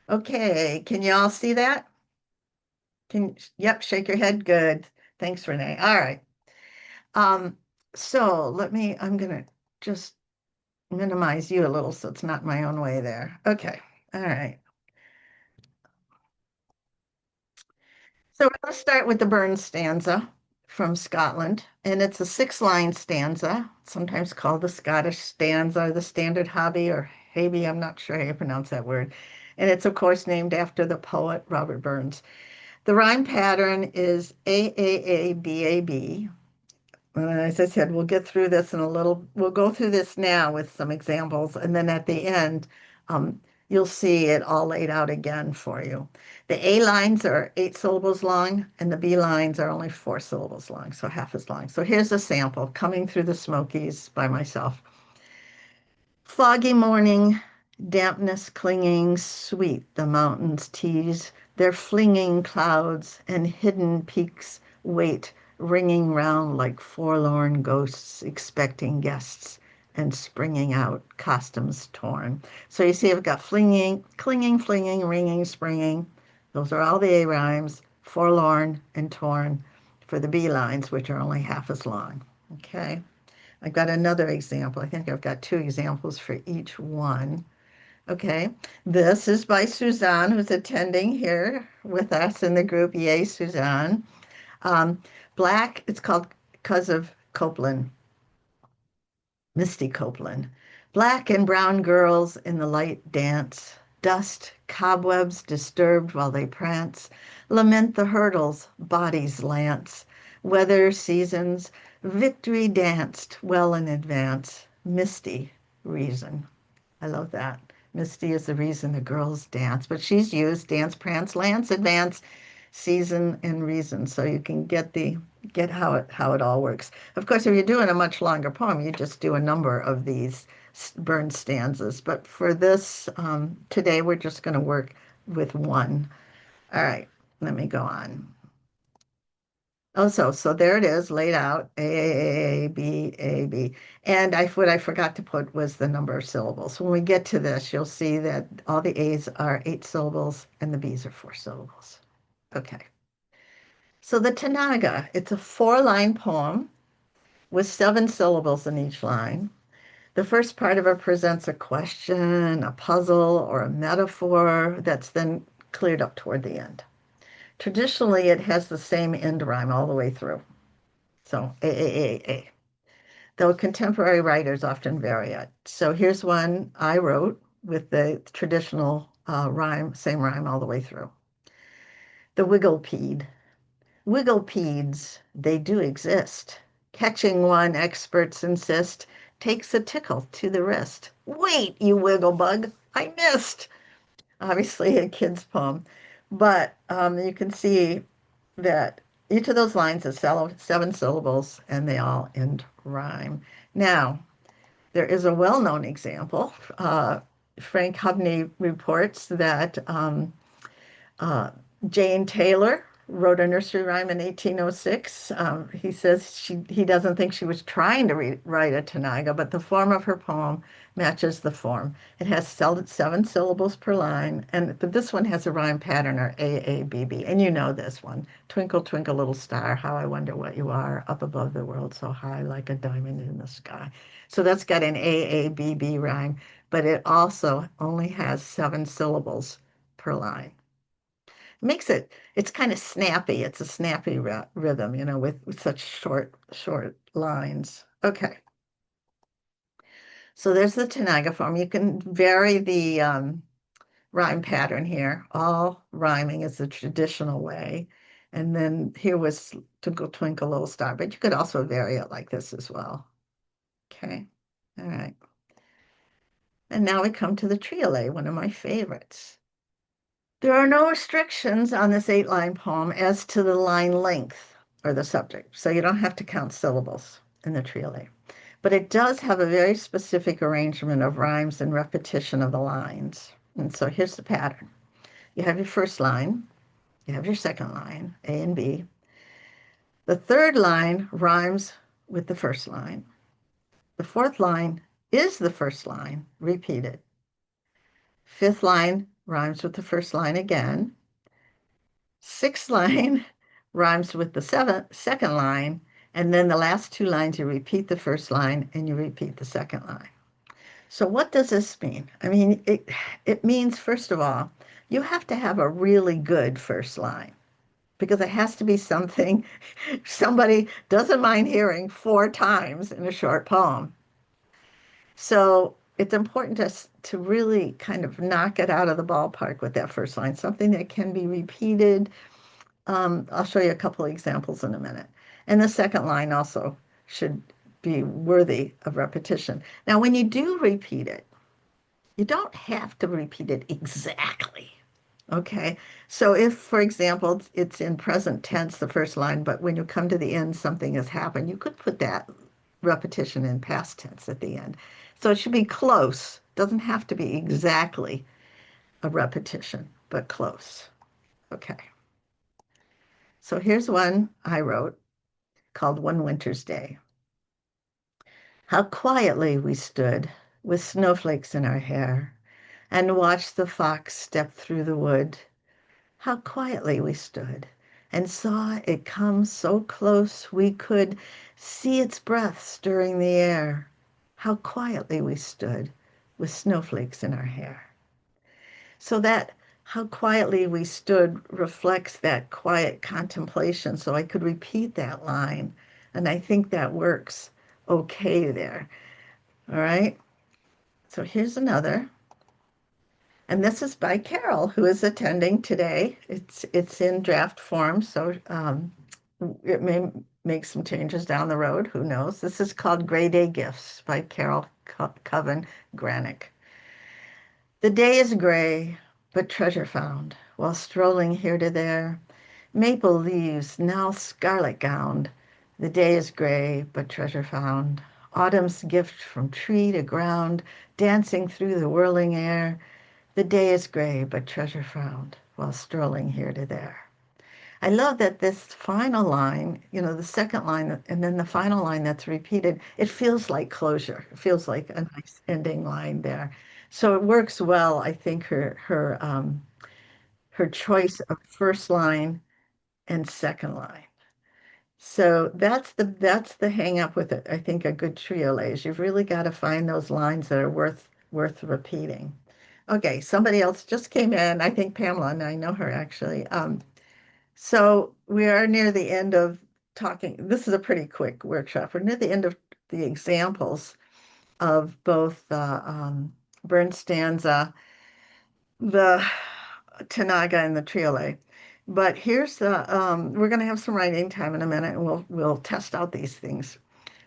Okay, can you all see that? Yep, shake your head. Good. Thanks, Renee. All right. Um, so I'm gonna just minimize you a little so it's not my own way there. Okay. All right. So we're going to start with the Burns stanza from Scotland, and it's a six-line stanza, sometimes called the Scottish stanza or the standard habbie or habbie. I'm not sure how you pronounce that word. And it's, of course, named after the poet Robert Burns. The rhyme pattern is AAABAB. And as I said, we'll get through this in a little, we'll go through this now with some examples, and then at the end, um, you'll see it all laid out again for you. The A lines are 8 syllables long, and the B lines are only 4 syllables long, so half as long. So here's a sample, Coming Through the Smokies by myself. Foggy morning, dampness clinging, sweet the mountains tease, their flinging clouds and hidden peaks wait, ringing round like forlorn ghosts, expecting guests and springing out, costumes torn. So you see, I've got flinging, clinging, flinging, ringing, springing. Those are all the A rhymes, forlorn and torn for the B lines, which are only half as long. Okay. I've got another example. I think I've got two examples for each one. Okay, this is by Suzanne, who's attending here with us in the group. Yay, Suzanne. Um, Black, it's called because of Copeland, Misty Copeland. Black and brown girls in the light dance, dust, cobwebs disturbed while they prance, lament the hurdles, bodies lance, weather seasons, victory danced well in advance, misty reason. I love that. Misty is the reason the girls dance, but she's used dance, prance, lance, advance, season, and reason, so you can get how it all works. Of course, if you're doing a much longer poem, you just do a number of these burned stanzas. But for this today, we're just going to work with one. All right, let me go on. Oh, so there it is, laid out, A, B, A, B. And what I forgot to put was the number of syllables. When we get to this, you'll see that all the A's are 8 syllables and the B's are 4 syllables. Okay. So the Tanaga, it's a 4 line poem with 7 syllables in each line. The first part of it presents a question, a puzzle, or a metaphor that's then cleared up toward the end. Traditionally, it has the same end rhyme all the way through. So A. Though contemporary writers often vary it. So here's one I wrote with the traditional rhyme, same rhyme all the way through. The Wigglepede. Wigglepedes, they do exist. Catching one, experts insist, takes a tickle to the wrist. Wait, you wigglebug, I missed. Obviously a kid's poem, but you can see that each of those lines is 7 syllables and they all end rhyme. Now, there is a well-known example. Frank Hubney reports that uh, Jane Taylor wrote a nursery rhyme in 1806. He says he doesn't think she was trying to write a Tanaga, but the form of her poem matches the form. It has 7 syllables per line, but this one has a rhyme pattern or AABB, and you know this one. Twinkle, twinkle, little star, how I wonder what you are, up above the world so high like a diamond in the sky. So that's got an AABB rhyme, but it also only has 7 syllables per line makes it's kind of snappy. It's a snappy rhythm, with such short lines. Okay. So there's the Tanaga form. You can vary the rhyme pattern here. All rhyming is the traditional way. And then here was Twinkle Twinkle Little Star, but you could also vary it like this as well. Okay. All right. And now we come to the Triolet, one of my favorites. There are no restrictions on this 8 line poem as to the line length or the subject, so you don't have to count syllables in the triolet. But it does have a very specific arrangement of rhymes and repetition of the lines. And so here's the pattern. You have your first line, you have your second line, A and B. The third line rhymes with the first line. The fourth line is the first line, repeated. Fifth line rhymes with the first line again. Sixth line rhymes with the second line. And then the last two lines, you repeat the first line and you repeat the second line. So what does this mean? I mean, it means, first of all, you have to have a really good first line because it has to be something somebody doesn't mind hearing four times in a short poem. So it's important to really kind of knock it out of the ballpark with that first line, something that can be repeated. I'll show you a couple of examples in a minute. And the second line also should be worthy of repetition. Now, when you do repeat it, you don't have to repeat it exactly. Okay. So if, for example, it's in present tense, the first line, but when you come to the end, something has happened, you could put that repetition in past tense at the end. So it should be close. Doesn't have to be exactly a repetition, but close. Okay. So here's one I wrote called One Winter's Day. How quietly we stood with snowflakes in our hair and watched the fox step through the wood. How quietly we stood and saw it come so close we could see its breath stirring the air. How quietly we stood with snowflakes in our hair. So that how quietly we stood reflects that quiet contemplation. So I could repeat that line, and I think that works okay there. All right. So here's another. And this is by Carol, who is attending today. It's in draft form, so it may make some changes down the road. Who knows? This is called Gray Day Gifts by Carol Coven Granick. The day is gray, but treasure found while strolling here to there. Maple leaves now scarlet gowned. The day is gray, but treasure found. Autumn's gift from tree to ground, dancing through the whirling air. The day is gray, but treasure found while strolling here to there. I love that this final line, the second line, and then the final line that's repeated, it feels like closure. It feels like a nice ending line there. So it works well, I think, her choice of first line and second line. So that's the hang up with it. I think a good triolet is you've really got to find those lines that are worth repeating. Okay, somebody else just came in. I think Pamela, and I know her actually. So we are near the end of talking. This is a pretty quick workshop. We're near the end of the examples of both the burn stanza, the Tanaga, and the Triolet. But here's we're going to have some writing time in a minute, and we'll test out these things.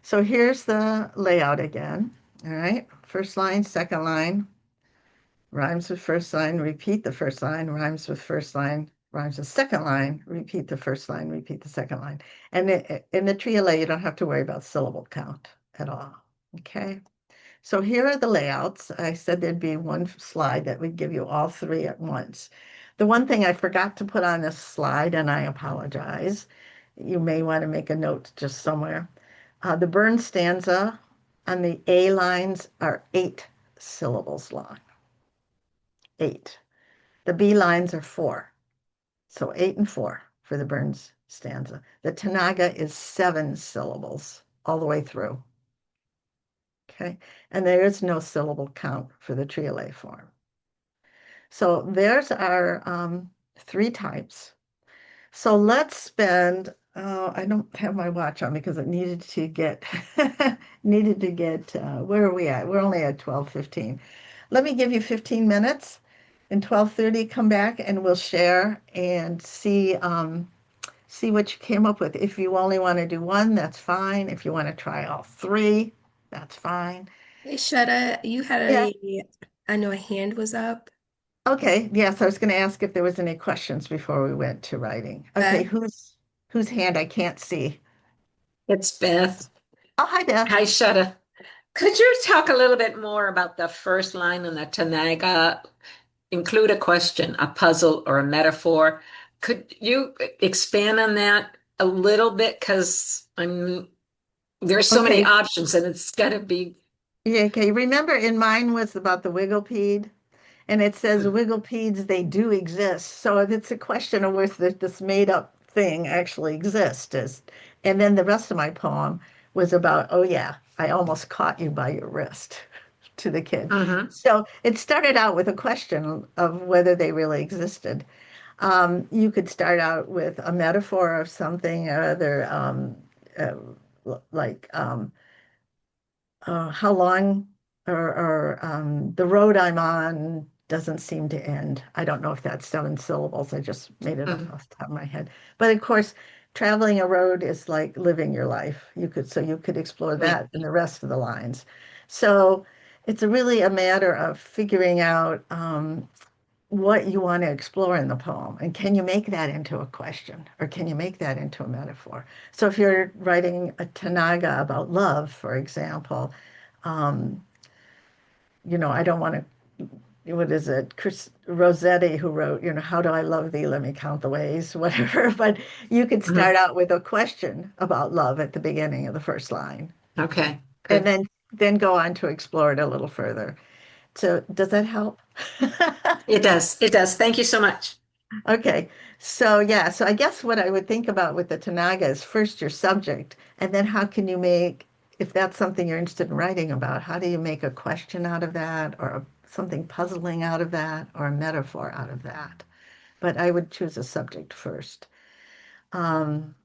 So here's the layout again. All right, first line, second line, rhymes with first line, repeat the first line, rhymes with first line, rhymes with second line, repeat the first line, repeat the second line. And in the triolet, you don't have to worry about syllable count at all. Okay. So here are the layouts. I said there'd be one slide that would give you all three at once. The one thing I forgot to put on this slide, and I apologize, you may want to make a note just somewhere. The burn stanza on the A lines are 8 syllables long. 8. The B lines are 4. So 8 and 4 for the Burns stanza. The Tanaga is 7 syllables all the way through. Okay. And there is no syllable count for the triolet form. So there's our 3 types. So let's spend, I don't have my watch on because it needed to get, where are we at? We're only at 12:15. Let me give you 15 minutes. In 12:30, come back and we'll share and see what you came up with. If you only want to do one, that's fine. If you want to try all 3, that's fine. Hey, Shutta, you had Yeah. I know a hand was up. Okay. Yes, I was going to ask if there was any questions before we went to writing. Okay, Beth. whose hand I can't see? It's Beth. Oh, hi, Beth. Hi, Shutta. Could you talk a little bit more about the first line in the Tanaga? Include a question, a puzzle, or a metaphor. Could you expand on that a little bit? Because there's so many Okay. options, and it's got to be Yeah, okay. Remember in mine was about the Wigglepede, And it says Hmm. wigglepedes, they do exist. So it's a question of whether this made up thing actually exists. And then the rest of my poem was about, oh yeah, I almost caught you by your wrist to the kid. Hmm. So it started out with a question of whether they really existed. You could start out with a metaphor of something or other, uh, like how long or the road I'm on doesn't seem to end. I don't know if that's 7 syllables. I just made it up Hmm. off the top of my head. But of course, traveling a road is like living your life. You could explore Right. that in the rest of the lines. So it's really a matter of figuring out what you want to explore in the poem. And can you make that into a question or can you make that into a metaphor? So if you're writing a Tanaga about love, for example, um, I don't want to, what is it? Chris Rossetti who wrote, how do I love thee? Let me count the ways, whatever. But you could Hmm. start out with a question about love at the beginning of the first line Okay, and good. then go on to explore it a little further. So does that help? It does. It does. Thank you so much. Okay, so yeah, so I guess what I would think about with the Tanaga is first your subject, and then how can you make, if that's something you're interested in writing about, how do you make a question out of that, or something puzzling out of that, or a metaphor out of that? But I would choose a subject first. Um,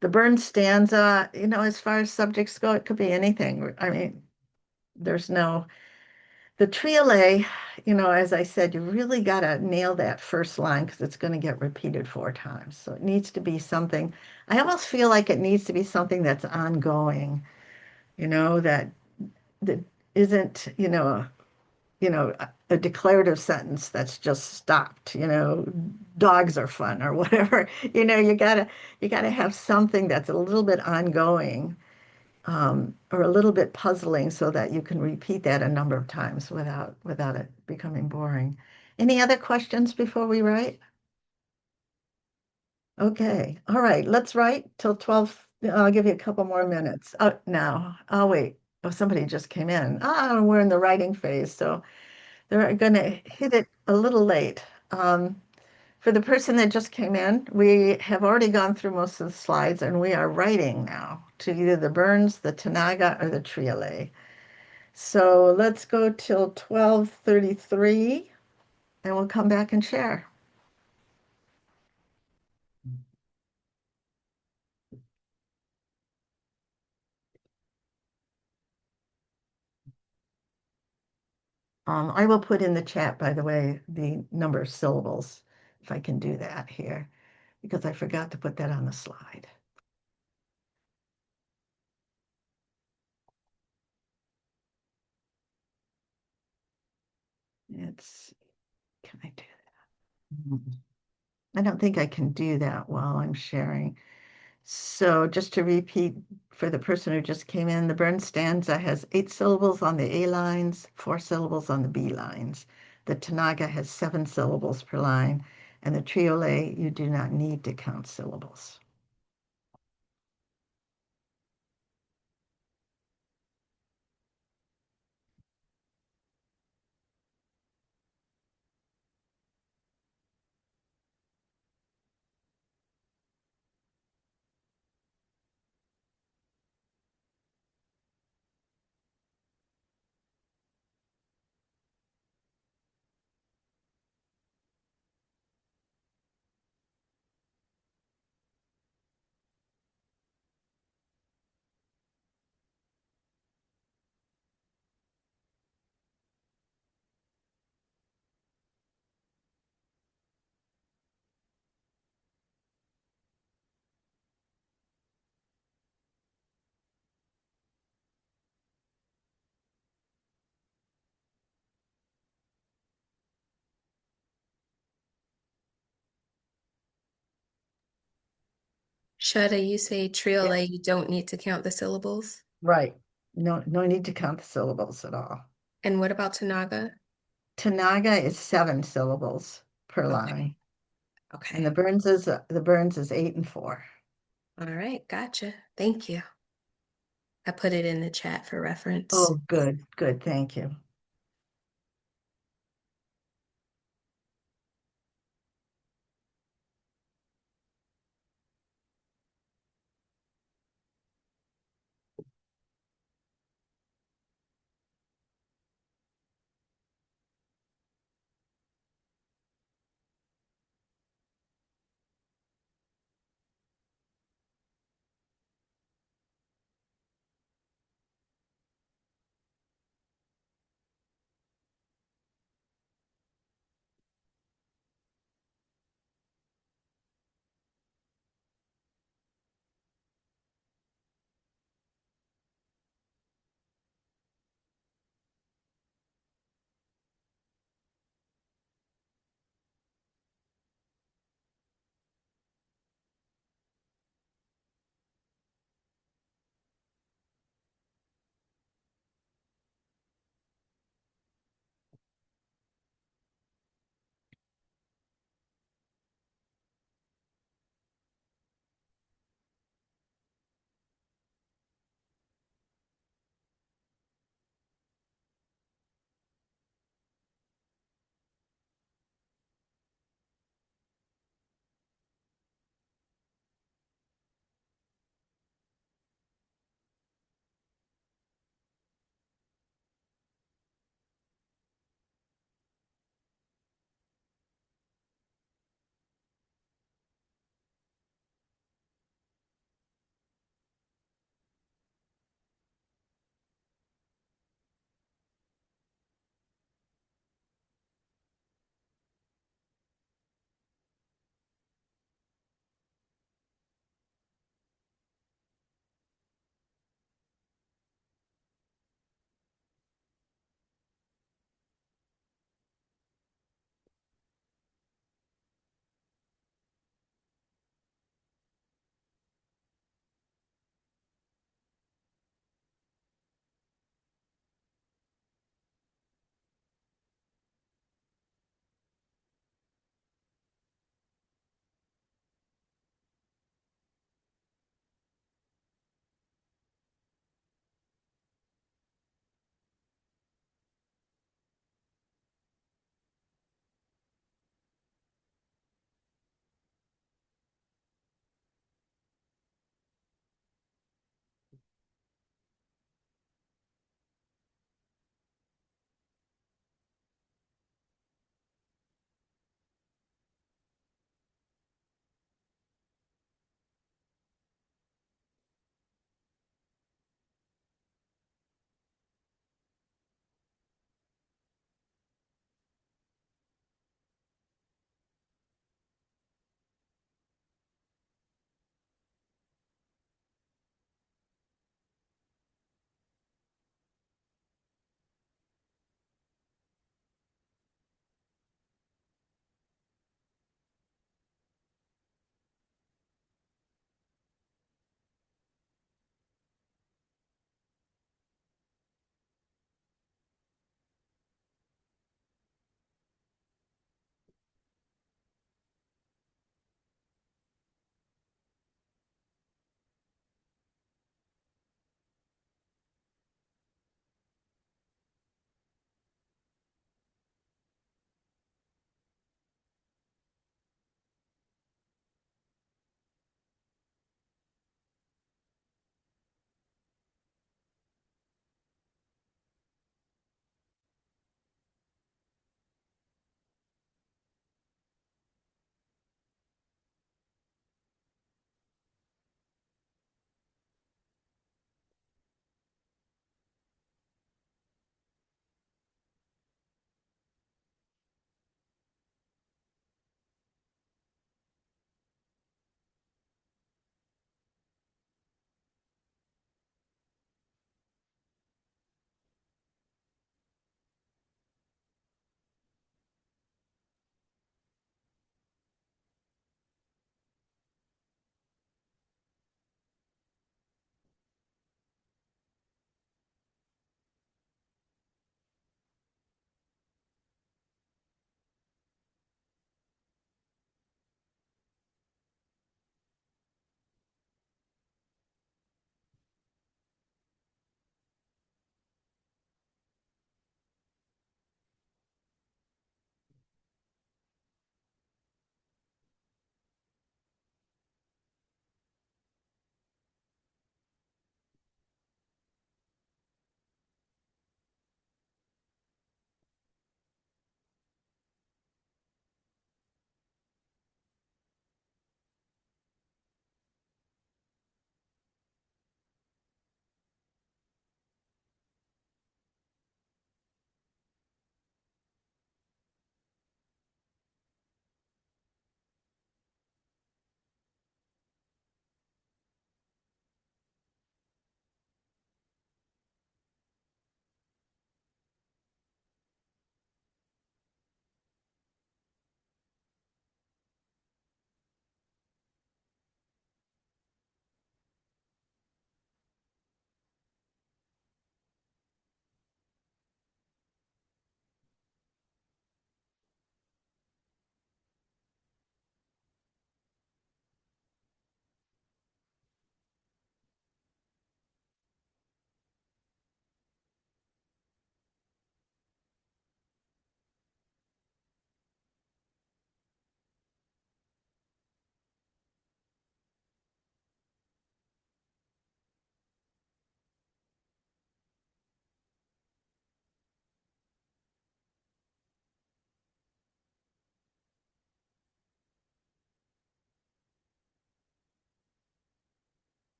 the burn stanza, as far as subjects go, it could be anything. I mean, there's no the triolet, as I said, you really got to nail that first line because it's going to get repeated 4 times. So it needs to be something, I almost feel like it needs to be something that's ongoing, that isn't, a declarative sentence that's just stopped, dogs are fun or whatever. You gotta have something that's a little bit ongoing or a little bit puzzling so that you can repeat that a number of times without it becoming boring. Any other questions before we write? Okay. All right. Let's write till 12. I'll give you a couple more minutes. Oh, no. I'll wait. Oh, somebody just came in. We're in the writing phase, so they're going to hit it a little late. For the person that just came in, we have already gone through most of the slides and we are writing now to either the Burns, the Tanaga, or the Triolet. So let's go till 12:33 and we'll come back and share. I will put in the chat, by the way, the number of syllables, if I can do that here, because I forgot to put that on the slide. It's, can I do that? I don't think I can do that while I'm sharing. So just to repeat for the person who just came in, the burn stanza has 8 syllables on the A lines, 4 syllables on the B lines. The Tanaga has 7 syllables per line, and the Triolet, you do not need to count syllables. Shutta, you say Yeah. triolet, you don't need to count the syllables. Right. No, no need to count the syllables at all. And what about Tanaga? Tanaga is 7 syllables per Okay. line, and Okay. the Burns is 8 and 4. All right. Gotcha. Thank you. I put it in the chat for reference. Oh, good, good. Thank you.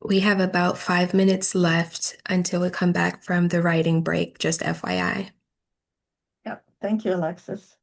We have about 5 minutes left until we come back from the writing break, just FYI. Yep. Thank you, Alexis.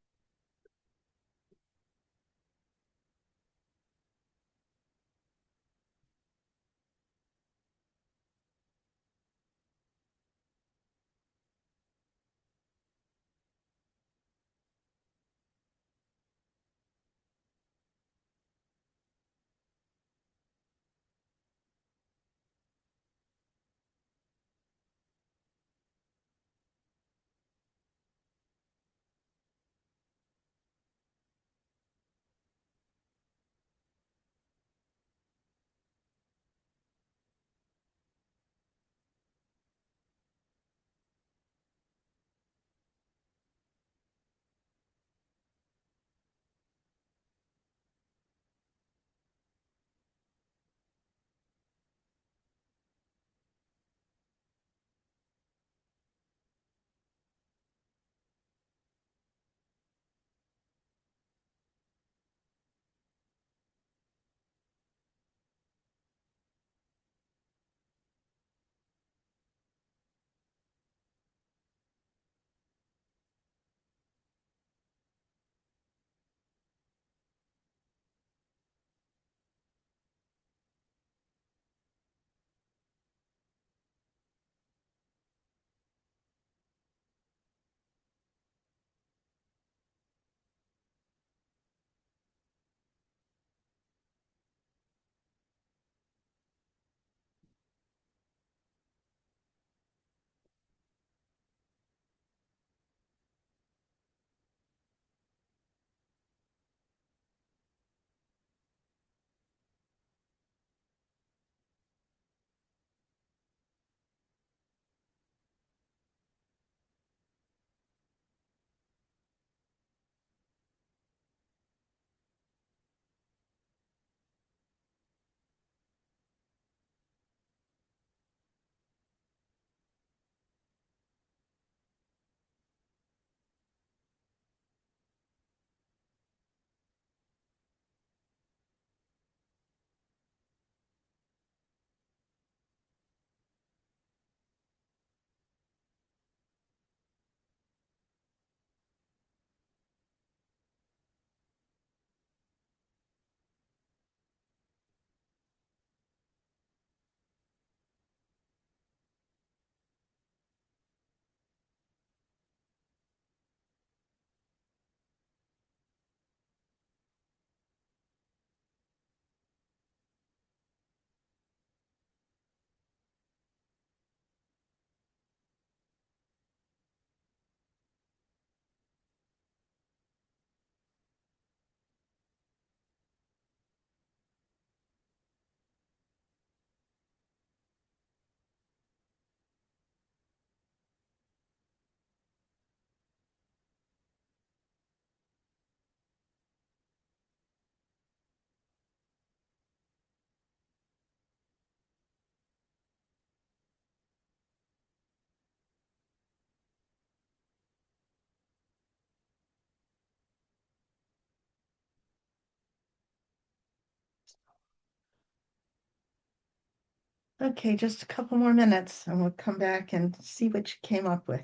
Okay, just a couple more minutes and we'll come back and see what you came up with.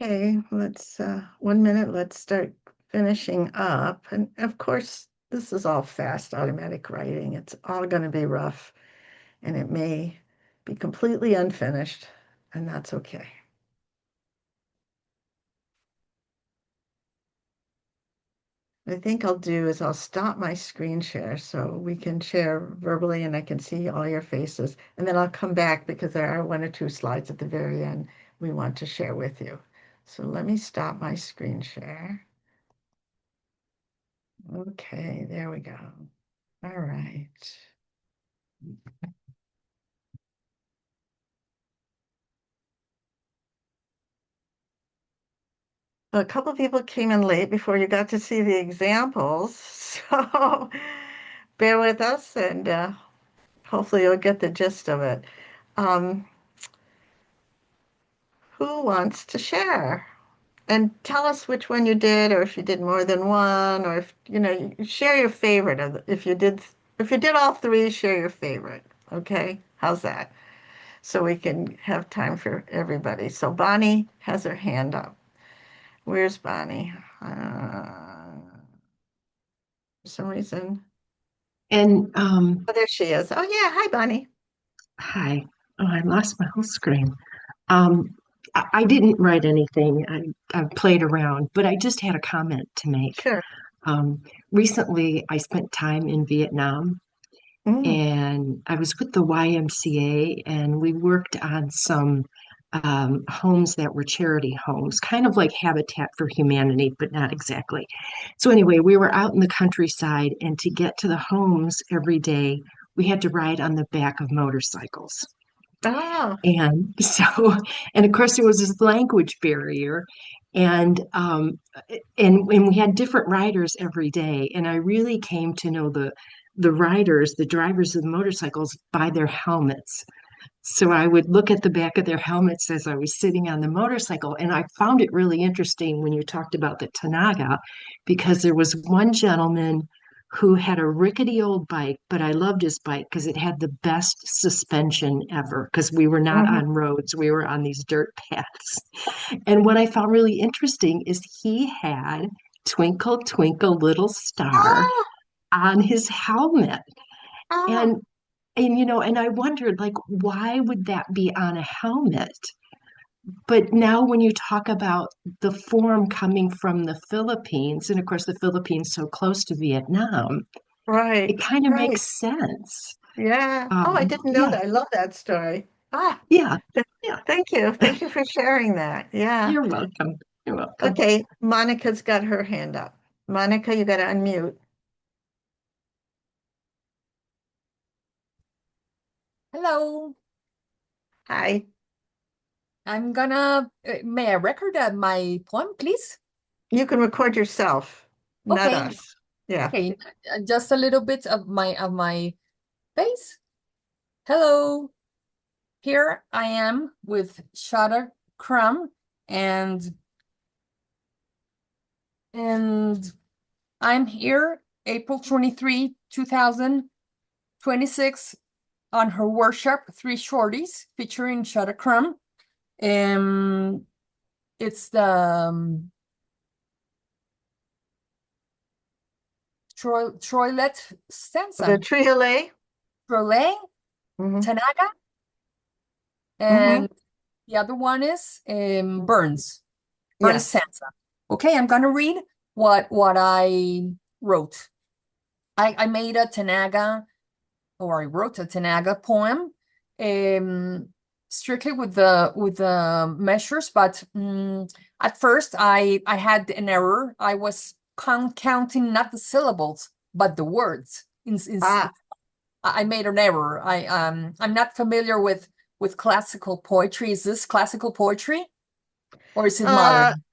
Okay, let's 1 minute, let's start finishing up. And of course, This is all fast automatic writing. It's all going to be rough and it may be completely unfinished, and that's okay. What I think I'll do is I'll stop my screen share so we can share verbally and I can see all your faces. And then I'll come back because there are one or two slides at the very end we want to share with you. So let me stop my screen share. Okay, there we go. All right. A couple people came in late before you got to see the examples. So bear with us and hopefully you'll get the gist of it. Um, who wants to share? And tell us which one you did, or if you did more than one, or if you share your favorite. If you did all three, share your favorite. Okay, how's that? So we can have time for everybody. So Bonnie has her hand up. Where's Bonnie? For some reason. And Oh, there she is. Oh yeah, hi Bonnie. hi. Oh, I lost my whole screen. Um, I didn't write anything. I played around, but I just had a comment to make. Sure. Um, Recently, I spent time in Vietnam, Mm. and I was with the YMCA, and we worked on some homes that were charity homes, kind of like Habitat for Humanity, but not exactly. So anyway, we were out in the countryside, and to get to the homes every day, we had to ride on the back of motorcycles. Oh, And so, and of course, there was this language barrier, and and we had different riders every day. And I really came to know the riders, the drivers of the motorcycles, by their helmets. So I would look at the back of their helmets as I was sitting on the motorcycle. And I found it really interesting when you talked about the Tanaga, because there was one gentleman who had a rickety old bike, but I loved his bike because it had the best suspension ever, because we were not mhm. on roads, we were on these dirt paths. And what I found really interesting is he had Twinkle, Twinkle, Little Star Oh, on his helmet. oh, And and I wondered, like, why would that be on a helmet? But now when you talk about the form coming from the Philippines, and of course the Philippines so close to Vietnam, right, it kind of right. makes sense. Yeah. Oh, I didn't know Yeah, that. I love that story. Ah, yeah, th- yeah. thank you. Thank you for sharing that. Yeah. You're welcome. You're welcome. Okay, Monica's got her hand up. Monica, you got to unmute. Hello, Hi. I'm gonna. May I record my poem, please? You can record yourself, not Okay, us. Yeah. okay, just a little bit of my face. Hello, here I am with Shutta, Crum, and and I'm here April 23, 2026 on her workshop, Three Shorties, featuring Shutta Crum. Um, it's the Triolet The Stanza. Triolet. Triolet, Hmm. Tanaga, Hmm. and the other one is Burns Yes. Stanza. Okay, I'm gonna read what I wrote. I made a Tanaga, or I wrote a Tanaga poem, um, strictly with the measures, but at first I had an error. I was counting not the syllables but the words. Ah, I made an error. I'm not familiar with classical poetry. Is this classical poetry or is it uh, modern?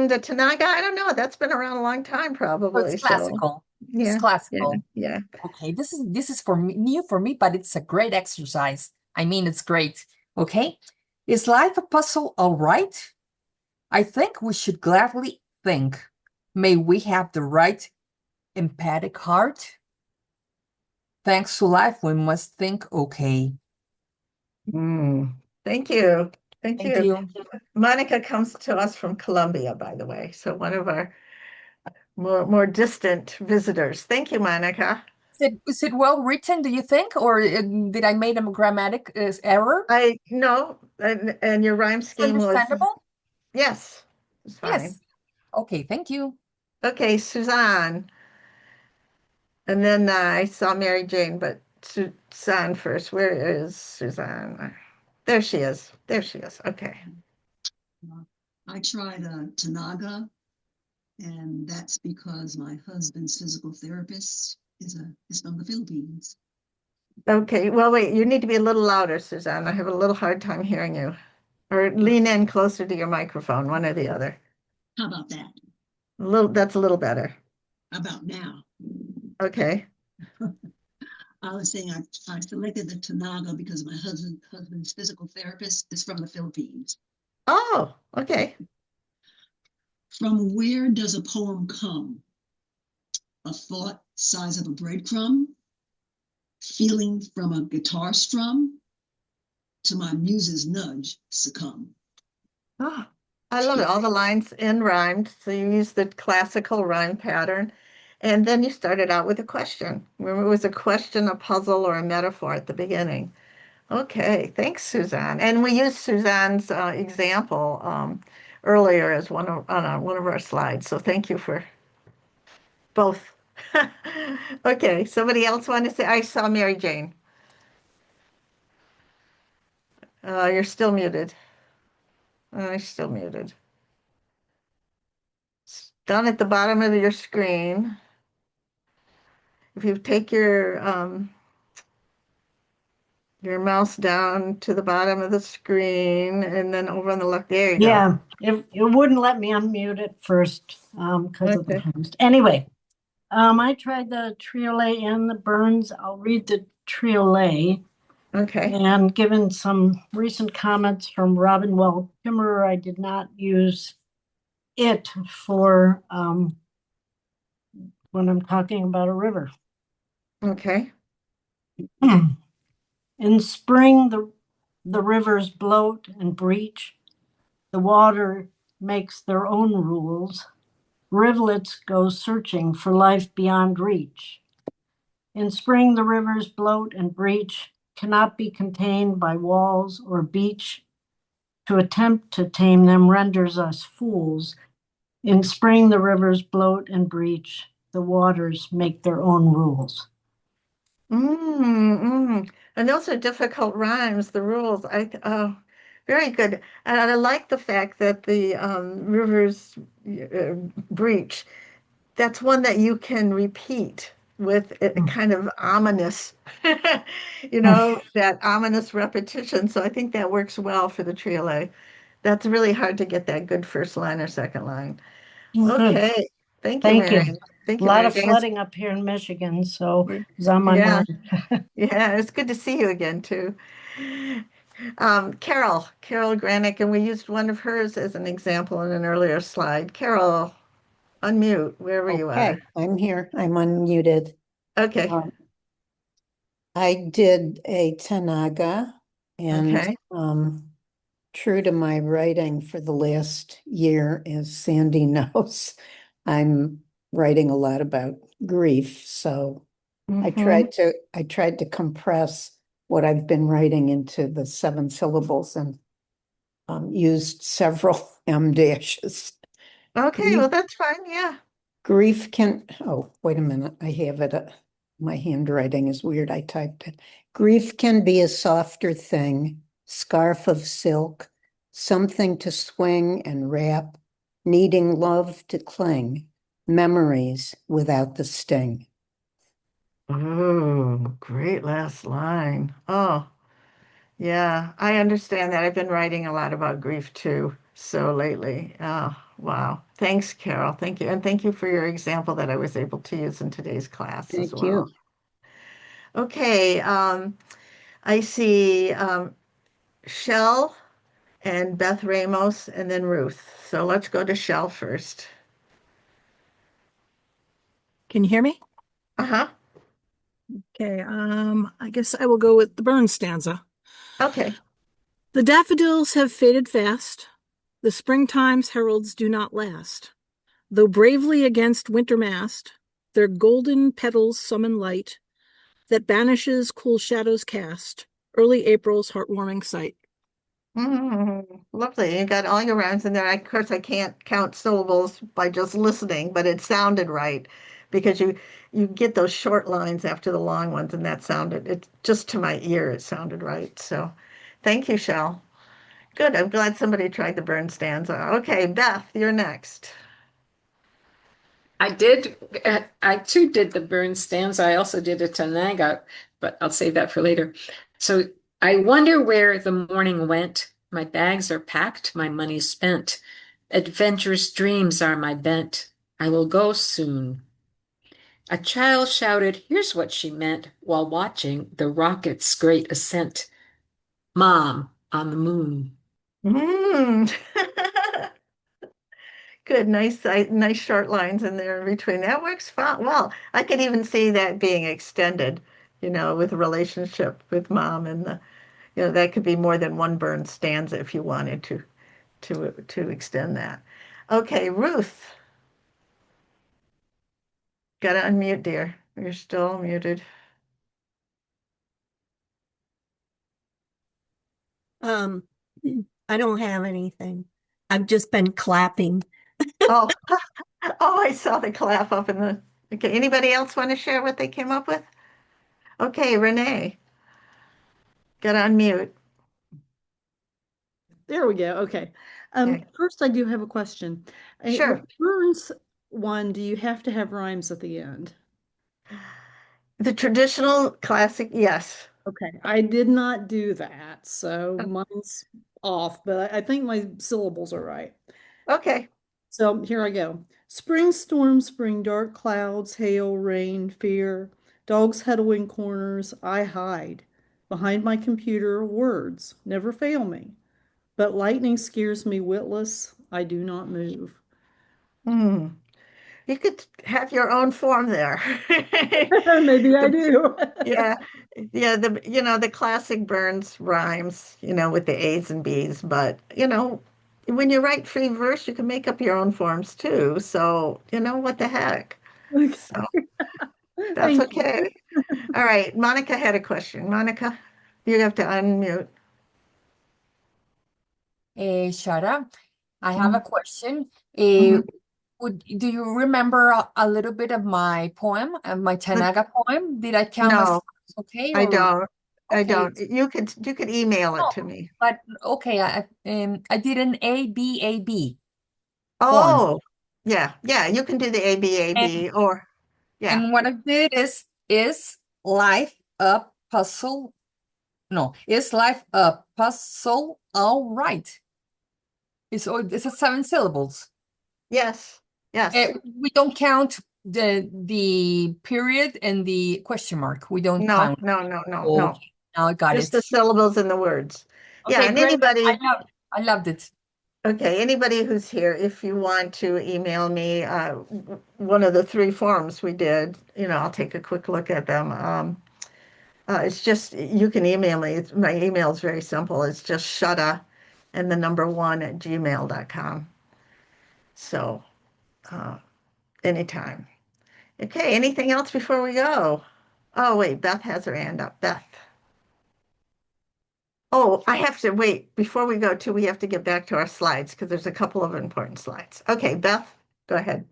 the Tanaga, I don't know. That's been around a long time, Oh, it's probably. So, classical. It's yeah, yeah, classical. yeah. Okay, this is for me, new for me, but it's a great exercise. I mean, it's great. Okay, is life a puzzle? All right. I think we should gladly think. May we have the right empathic heart? Thanks to life, we must think. Okay. Mm. Thank you. Thank Thank you. you. Monica comes to us from Colombia, by the way. So one of our more distant visitors. Thank you, Monica. Is it well written, do you think? Or did I make a grammatic error? I no, and your rhyme It's scheme was understandable? yes, it's fine. Yes. Okay, thank you. Okay, Suzanne. And then I saw Mary Jane, but Suzanne first. Where is Suzanne? There she is. There she is. Okay. I tried Tanaga, and that's because my husband's physical therapist is from the Philippines. Okay. Well, wait, you need to be a little louder, Suzanne. I have a little hard time hearing you. Or lean in closer to your microphone, one or the other. How about that? That's a little better. How about now? Okay. I was saying I selected the Tanaga because my husband's physical therapist is from the Philippines. Oh, okay. From where does a poem come? A thought size of a breadcrumb, feeling from a guitar strum, to my muse's nudge succumb. Oh, I love it. All the lines in rhymed. So you use the classical rhyme pattern. And then you started out with a question. Remember, it was a question, a puzzle, or a metaphor at the beginning. Okay, thanks, Suzanne. And we used Suzanne's example earlier as one of our slides. So thank you for both. Okay, somebody else want to say? I saw Mary Jane. You're still muted. You're still muted. It's down at the bottom of your screen. If you take your mouse down to the bottom of the screen and then over on the left, there you go. Yeah, it wouldn't let me unmute it first because of the Okay. host. Anyway, I tried the Triolet and the Burns. I'll read the Triolet. Okay. And given some recent comments from Robin Wall Kimmerer, I did not use it for when I'm talking about a river. Okay. In spring, the rivers bloat and breach. The water makes their own rules. Rivulets go searching for life beyond reach. In spring, the rivers bloat and breach, cannot be contained by walls or beach. To attempt to tame them renders us fools. In spring, the rivers bloat and breach. The waters make their own rules. And those are difficult rhymes, the rules. Very good. And I like the fact that the rivers breach. That's one that you can repeat with a kind of ominous, that ominous repetition. So I think that works well for the triolet. That's really hard to get that good first line or second line. Good. Okay. Thank you, Thank you. Marion. Thank A you, lot Mary of Jane. flooding up here in Michigan, so it's on my Yeah. mind. Yeah, it's good to see you again too. Carol Granick, and we used one of hers as an example in an earlier slide. Carol, unmute wherever you Okay, are. I'm here. I'm unmuted. Okay. I did a Tanaga and Okay. true to my writing for the last year, as Sandy knows, I'm writing a lot about grief. So I tried to compress what I've been writing into the 7 syllables and used several M dashes. Okay, well, that's fine. Yeah. Grief can, oh, wait a minute, I have it. My handwriting is weird. I typed it. Grief can be a softer thing, scarf of silk, something to swing and wrap, needing love to cling, memories without the sting. Oh, great last line. Oh, yeah, I understand that. I've been writing a lot about grief too, so lately. Oh, wow. Thanks, Carol. Thank you. And thank you for your example that I was able to use in today's class as Thank well. you. Okay, I see Shell and Beth Ramos and then Ruth. So let's go to Shell first. Can you hear me? Uh-huh. Okay, I guess I will go with the Burns stanza. Okay. The daffodils have faded fast. The springtime's heralds do not last. Though bravely against winter mast, their golden petals summon light that banishes cool shadows cast, early April's heartwarming sight. Lovely. You got all your rhymes in there. Of course, I can't count syllables by just listening, but it sounded right because you get those short lines after the long ones, and that sounded it just to my ear. It sounded right. So, thank you, Shell. Good. I'm glad somebody tried the burn stanza. Okay, Beth, you're next. I too did the burn stanza. I also did a Tanaga, but I'll save that for later. So I wonder where the morning went. My bags are packed, my money spent. Adventurous dreams are my bent. I will go soon. A child shouted, here's what she meant, while watching the rocket's great ascent. Mom on the moon. Mm. Good, nice short lines in there in between. That works fine. Well, I could even see that being extended, with a relationship with mom and that could be more than one burn stanza if you wanted to extend that. Okay, Ruth, gotta unmute, dear. You're still muted. Um, I don't have anything. I've just been clapping. Oh, oh, I saw the clap up in the. Okay, anybody else want to share what they came up with? Okay, Renee, gotta unmute. There we go. Okay. Okay, First, I do have a question. With sure. Burns one, do you have to have rhymes at the end? The traditional classic, yes. Okay, I did not do that, so mine's off, but I think my syllables are right. Okay. So here I go. Spring storms bring dark clouds, hail, rain, fear. Dogs huddle in corners, I hide. Behind my computer, words never fail me. But lightning scares me witless, I do not move. Hmm. You could have your own form there. Maybe I The, do. yeah, yeah, the classic Burns rhymes, with the A's and B's, but when you write free verse, you can make up your own forms too. So, what the heck? Okay. So that's Thank you. okay. All right, Monica had a question. Monica, you have to unmute. Shara, I have a Mhm. question. Mhm. Do you remember a little bit of my poem, my The- Tanaga poem? Did I count my No, steps okay? I Or don't. I okay, don't. You could email it no, to me. but okay, I did an ABAB poem, Oh, yeah, yeah, you can do the and ABAB or yeah. what I did is life a puzzle? No, is life a puzzle? All right. It's a 7 syllables. Yes. Yes. We don't count the period and the question mark. We don't No, count. no, no, no, no. Okay, now I got Just it. the syllables and the words. Yeah, Okay, and great. anybody, I loved it. okay, anybody who's here, if you want to email me one of the three forms we did, I'll take a quick look at them. It's just you can email me. My email is very simple. It's just shutta and the number one at gmail.com. So uh, anytime. Okay, anything else before we go? Oh, wait, Beth has her hand up. Beth. Oh, I have to wait. Before we go we have to get back to our slides because there's a couple of important slides. Okay, Beth, go ahead.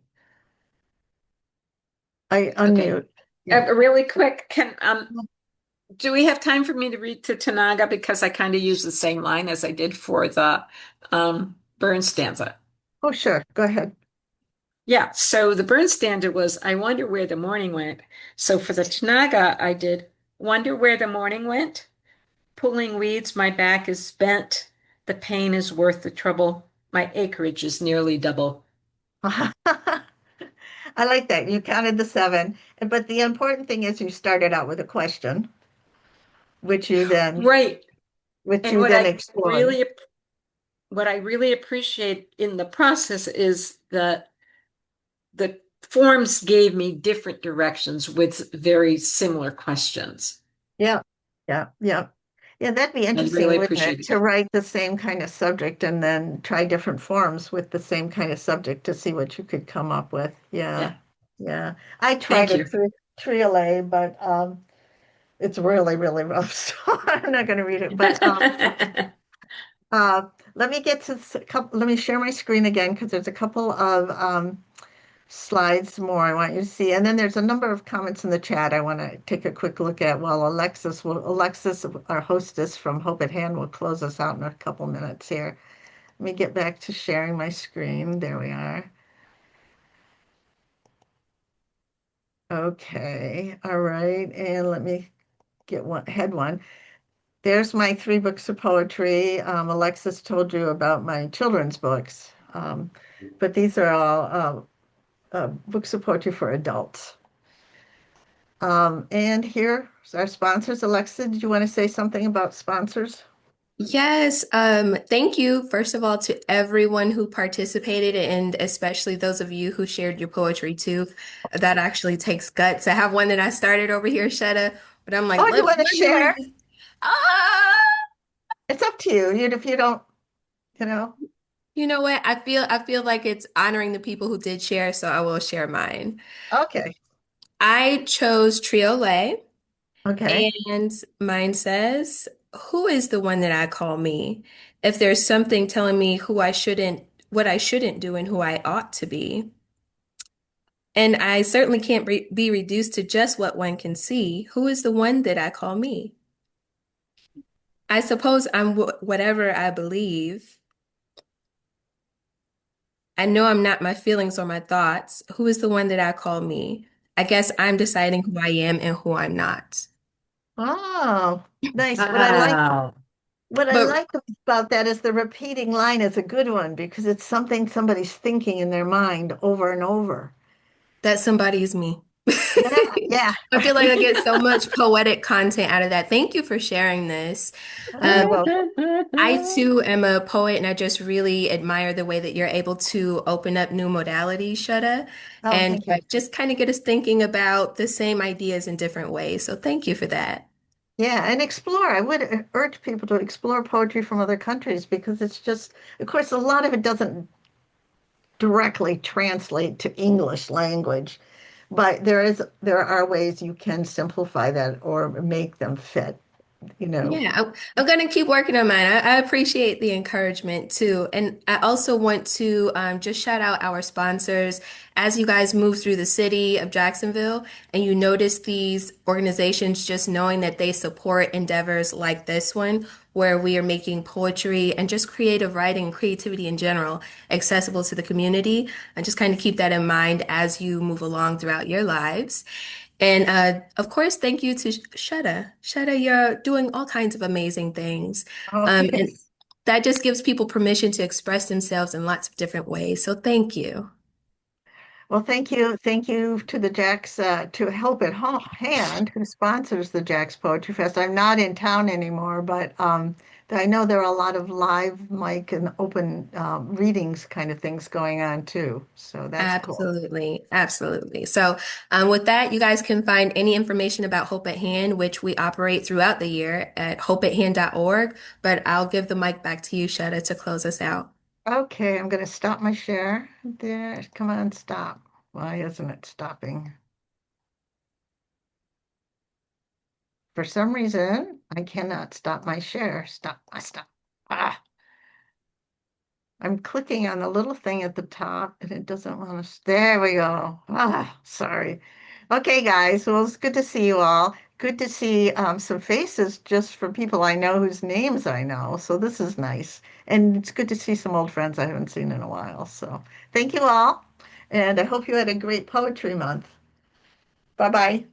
I Okay. unmute. Yeah. Really quick, do we have time for me to read to Tanaga because I kind of use the same line as I did for the burn stanza? Oh, sure. Go ahead. Yeah, so the burn stanza was I wonder where the morning went. So for the Tanaga, I did wonder where the morning went. Pulling weeds, my back is bent. The pain is worth the trouble. My acreage is nearly double. I like that. You counted the seven, but the important thing is you started out with a question, which you then Right. which And you then explored. what I really appreciate in the process is that the forms gave me different directions with very similar questions. Yeah, yeah, yeah. Yeah, that'd be I interesting, really wouldn't it? appreciate it. To write the same kind of subject and then try different forms with the same kind of subject to see what you could come up with. Yeah. Yeah, Yeah. I tried thank it you. through Triolet, but it's really, really rough, so I'm not going to read it. But uh, let me get to a couple, let me share my screen again because there's a couple of slides more I want you to see. And then there's a number of comments in the chat I want to take a quick look at while Alexis, our hostess from Hope at Hand, will close us out in a couple minutes here. Let me get back to sharing my screen. There we are. Okay, all right. And let me get one. There's my 3 books of poetry. Alexis told you about my children's books, but these are all books of poetry for adults. And here's our sponsors. Alexa, did you want to say something about sponsors? Yes, thank you, first of all, to everyone who participated, and especially those of you who shared your poetry too. That actually takes guts. I have one that I started over here, Shutta, but I'm like, Oh, you want to let me share? read this. Ah! It's up to you. If you don't, you know. You know what? I feel like it's honoring the people who did share, so I will share mine. Okay. I chose Triolet, Okay. and mine says, "Who is the one that I call me? If there's something telling me what I shouldn't do and who I ought to be. And I certainly can't be reduced to just what one can see. Who is the one that I call me? I suppose I'm whatever I believe. I know I'm not my feelings or my thoughts. Who is the one that I call me? I guess I'm deciding who I am and who I'm not." Oh, nice. Wow. What I But like about that is the repeating line is a good one because it's something somebody's thinking in their mind over and over. that somebody is me. Yeah, yeah. I feel like I get so much poetic content out of that. Thank you for sharing this. Oh, Um, you're welcome. I too am a poet, and I just really admire the way that you're able to open up new modalities, Shutta, Oh, and thank you. just kind of get us thinking about the same ideas in different ways. So thank you for that. Yeah, and explore. I would urge people to explore poetry from other countries because it's just, of course, a lot of it doesn't directly translate to English language, but there are ways you can simplify that or make them fit, you know. Yeah, I'm going to keep working on mine. I appreciate the encouragement too. And I also want to just shout out our sponsors. As you guys move through the city of Jacksonville and you notice these organizations, just knowing that they support endeavors like this one, where we are making poetry and just creative writing and creativity in general accessible to the community. And just kind of keep that in mind as you move along throughout your lives. And of course, thank you to Shutta. Shutta, you're doing all kinds of amazing things. Oh, And thanks. that just gives people permission to express themselves in lots of different ways. So thank you. Well, thank you to the Jacks to Help at Hand, who sponsors the Jacks Poetry Fest. I'm not in town anymore, but I know there are a lot of live mic and open readings kind of things going on too. So that's cool. Absolutely. Absolutely. So, with that, you guys can find any information about Hope at Hand, which we operate throughout the year at hopeathand.org. But I'll give the mic back to you, Shutta, to close us out. Okay, I'm going to stop my share. There, come on, stop. Why isn't it stopping? For some reason, I cannot stop my share. Stop. Ah, I'm clicking on the little thing at the top and it doesn't want to. There we go. Ah, sorry. Okay, guys. Well, it's good to see you all. Good to see some faces just from people I know whose names I know. So this is nice. And it's good to see some old friends I haven't seen in a while. So thank you all. And I hope you had a great poetry month. Bye bye.